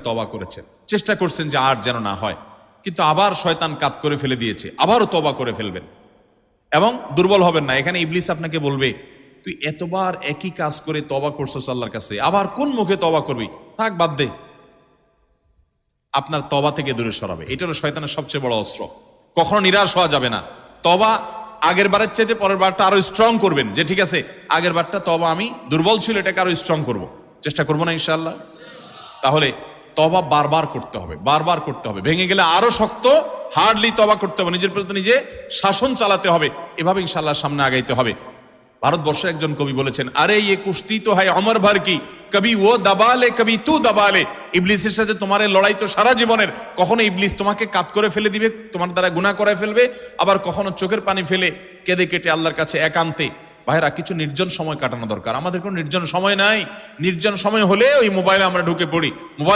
তওবা করেছেন, চেষ্টা করছেন যে আর যেন না হয়, কিন্তু আবার শয়তান কাত করে ফেলে দিয়েছে, আবারও তওবা করে ফেলবেন এবং দুর্বল হবেন না। এখানে ইবলিস আপনাকে বলবে, তুই এতবার একই কাজ করে তওবা করছস আল্লাহর কাছে, আবার কোন মুখে তওবা করবি, থাক বাদ দে। আপনার তওবা থেকে দূরে সরাবে। এটা হলো শয়তানের সবচেয়ে বড় অস্ত্র। কখনো নিরাশ হওয়া যাবে না। তওবা আগের বারের চাইতে পরের বারটা আরো স্ট্রং করবেন, যে ঠিক আছে আগের বারটা তওবা আমি দুর্বল ছিল, এটাকে আরো স্ট্রং করব, চেষ্টা করবো না ইনশাআল্লাহ। তাহলে তওবা বারবার করতে হবে, বারবার করতে হবে। ভেঙে গেলে আরো শক্ত হার্ডলি তওবা করতে হবে, নিজের প্রতি নিজে শাসন চালাতে হবে। এভাবে ইনশাআল্লাহ সামনে আগাইতে হবে। ভারতবর্ষের একজন কবি বলেছেন, আরে ইয়ে কুস্তি তো হয় অমর ভর কি, কবি ও দাবালে কবি তু দাবালে। ইবলিসের সাথে তোমার এই লড়াই তো সারা জীবনের। কখনো ইবলিস তোমাকে কাত করে ফেলে দিবে, তোমার দ্বারা গুনাহ করায় ফেলবে, আবার কখনো চোখের পানি ফেলে কেঁদে কেটে আল্লাহর কাছে একান্তে। ভাইরা, কিছু নির্জন সময় কাটানো দরকার। আমাদের কোনো নির্জন সময় নাই। নির্জন সময় হলে ওই মোবাইলে আমরা ঢুকে পড়ি। মোবাইল